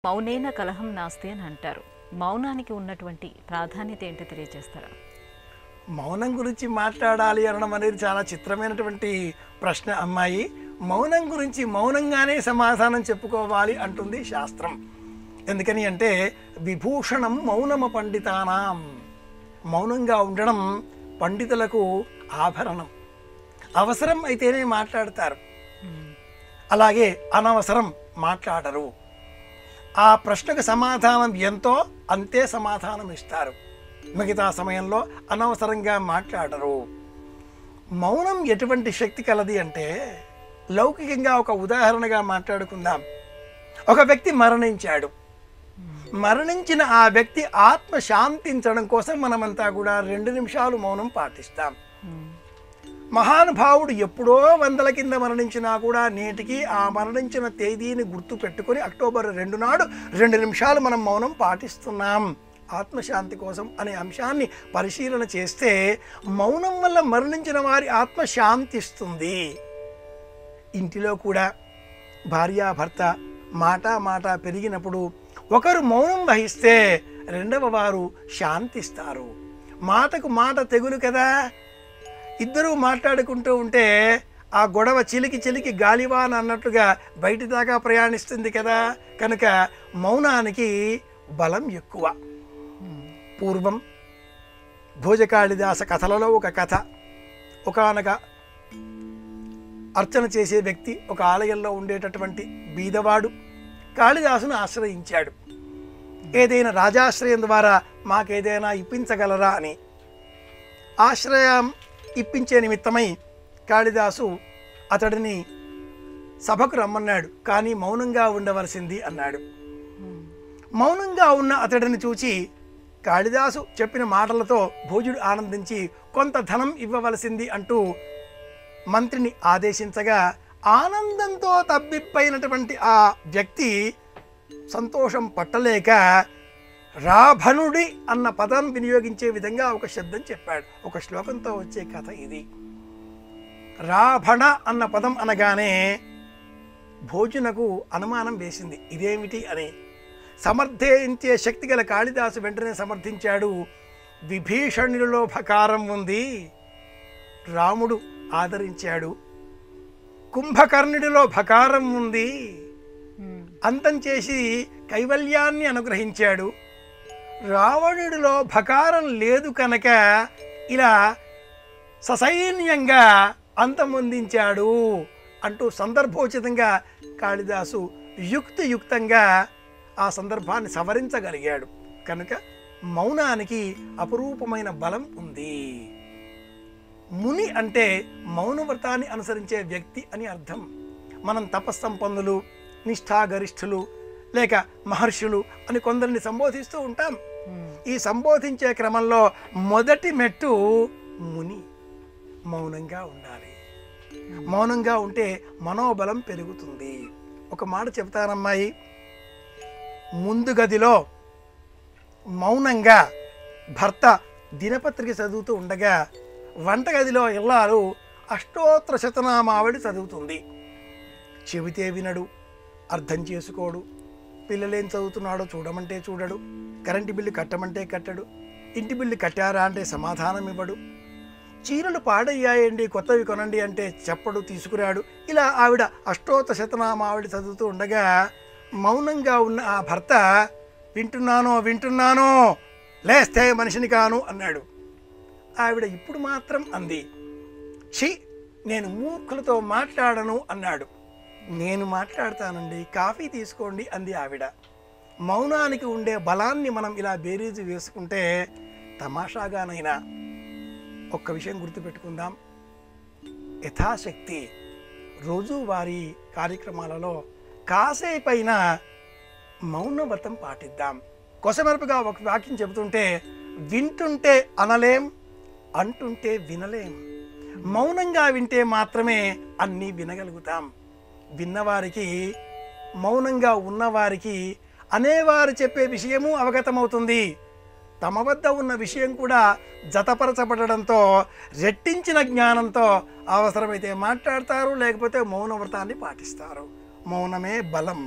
మౌనేన కలహం నాస్తి అని అంటారు. మౌనానికి ఉన్నటువంటి ప్రాధాన్యత ఏంటో తెలియజేస్తారా? మౌనం గురించి మాట్లాడాలి అనడం అనేది చాలా చిత్రమైనటువంటి ప్రశ్న అమ్మాయి. మౌనం గురించి మౌనంగానే సమాధానం చెప్పుకోవాలి అంటుంది శాస్త్రం. ఎందుకని అంటే విభూషణం మౌనమ పండితానాం, మౌనంగా ఉండడం పండితులకు ఆభరణం. అవసరం అయితేనే మాట్లాడతారు, అలాగే అనవసరం మాట్లాడరు. ఆ ప్రశ్నకు సమాధానం ఎంతో అంతే సమాధానం ఇస్తారు, మిగతా సమయంలో అనవసరంగా మాట్లాడరు. మౌనం ఎటువంటి శక్తి కలది అంటే, లౌకికంగా ఒక ఉదాహరణగా మాట్లాడుకుందాం. ఒక వ్యక్తి మరణించాడు. మరణించిన ఆ వ్యక్తి ఆత్మ శాంతించడం కోసం మనమంతా కూడా 2 నిమిషాలు మౌనం పాటిస్తాం. మహానుభావుడు ఎప్పుడో 100ల కింద మరణించినా కూడా నేటికి ఆ మరణించిన తేదీని గుర్తు పెట్టుకొని అక్టోబర్ 2 నాడు 2 నిమిషాలు మనం మౌనం పాటిస్తున్నాం ఆత్మశాంతి కోసం అనే అంశాన్ని పరిశీలన చేస్తే, మౌనం వల్ల మరణించిన వారి ఆత్మ శాంతిస్తుంది. ఇంటిలో కూడా భార్యాభర్త మాట పెరిగినప్పుడు ఒకరు మౌనం వహిస్తే రెండవ వారు శాంతిస్తారు. మాటకు మాట తెగులు కదా, ఇద్దరూ మాట్లాడుకుంటూ ఉంటే ఆ గొడవ చిలికి గాలివాన అన్నట్లుగా బయటి దాకా ప్రయాణిస్తుంది కదా. కనుక మౌనానికి బలం ఎక్కువ. పూర్వం భోజకాళిదాస కథలలో ఒక కథ. ఒకానొక అర్చన చేసే వ్యక్తి, ఒక ఆలయంలో ఉండేటటువంటి బీదవాడు కాళిదాసును ఆశ్రయించాడు. ఏదైనా రాజాశ్రయం ద్వారా మాకేదైనా ఇప్పించగలరా అని. ఆశ్రయం ఇప్పించే నిమిత్తమై కాళిదాసు అతడిని సభకు రమ్మన్నాడు, కానీ మౌనంగా ఉండవలసింది అన్నాడు. మౌనంగా ఉన్న అతడిని చూచి కాళిదాసు చెప్పిన మాటలతో భోజుడు ఆనందించి కొంత ధనం ఇవ్వవలసింది అంటూ మంత్రిని ఆదేశించగా, ఆనందంతో తబ్బిబ్బైనటువంటి ఆ వ్యక్తి సంతోషం పట్టలేక రాభణుడి అన్న పదం వినియోగించే విధంగా ఒక శబ్దం చెప్పాడు. ఒక శ్లోకంతో వచ్చే కథ ఇది. రాభణ అన్న పదం అనగానే భోజునకు అనుమానం వేసింది, ఇదేమిటి అని. సమర్థించే శక్తి గల కాళిదాసు వెంటనే సమర్థించాడు, విభీషణుడిలో భకారం ఉంది, రాముడు ఆదరించాడు. కుంభకర్ణుడిలో భకారం ఉంది, అంతం చేసి కైవల్యాన్ని అనుగ్రహించాడు. రావణుడిలో భకారం లేదు కనుక ఇలా ససైన్యంగా అంతమొందించాడు అంటూ సందర్భోచితంగా కాళిదాసు యుక్తియుక్తంగా ఆ సందర్భాన్ని సవరించగలిగాడు. కనుక మౌనానికి అపురూపమైన బలం ఉంది. ముని అంటే మౌనవ్రతాన్ని అనుసరించే వ్యక్తి అని అర్థం. మనం తపస్సంపన్నులు, నిష్ఠాగరిష్ఠులు లేక మహర్షులు అని కొందరిని సంబోధిస్తూ ఉంటాం. ఈ సంబోధించే క్రమంలో మొదటి మెట్టు ముని. మౌనంగా ఉండాలి. మౌనంగా ఉంటే మనోబలం పెరుగుతుంది. ఒక మాట చెప్తానమ్మాయి, ముందు గదిలో మౌనంగా భర్త దినపత్రిక చదువుతూ ఉండగా వంటగదిలో ఇల్లాలు అష్టోత్తర శతనామావళి చదువుతుంది. చెబితే వినడు, అర్థం చేసుకోడు, పిల్లలేం చదువుతున్నాడో చూడమంటే చూడడు, కరెంటు బిల్లు కట్టమంటే కట్టడు, ఇంటి బిల్లు కట్టారా అంటే సమాధానం ఇవ్వడు, చీరలు పాడయ్యాయండి కొత్తవి కొనండి అంటే చెప్పడు, తీసుకురాడు. ఇలా ఆవిడ అష్టోత్తర శతనామావళి చదువుతూ ఉండగా మౌనంగా ఉన్న ఆ భర్త వింటున్నానో లేస్తే మనిషిని కాను అన్నాడు. ఆవిడ ఇప్పుడు మాత్రం అంది, ఛీ నేను మూర్ఖులతో మాట్లాడను అన్నాడు. నేను మాట్లాడతానండి, కాఫీ తీసుకోండి అంది ఆవిడ. మౌనానికి ఉండే బలాన్ని మనం ఇలా బేరీజు వేసుకుంటే తమాషాగానైనా ఒక్క విషయం గుర్తుపెట్టుకుందాం. యథాశక్తి రోజువారీ కార్యక్రమాలలో కాసేపైనా మౌనవ్రతం పాటిద్దాం. కొసమెరుపుగా ఒక వాక్యం చెబుతుంటే, వింటుంటే అనలేం, అంటుంటే వినలేం. మౌనంగా వింటే మాత్రమే అన్నీ వినగలుగుతాం. విన్నవారికి, మౌనంగా ఉన్నవారికి అనేవారు చెప్పే విషయము అవగతమవుతుంది. తమ వద్ద ఉన్న విషయం కూడా జతపరచబడడంతో రెట్టించిన జ్ఞానంతో అవసరమైతే మాట్లాడతారు, లేకపోతే మౌనవ్రతాన్ని పాటిస్తారు. మౌనమే బలం.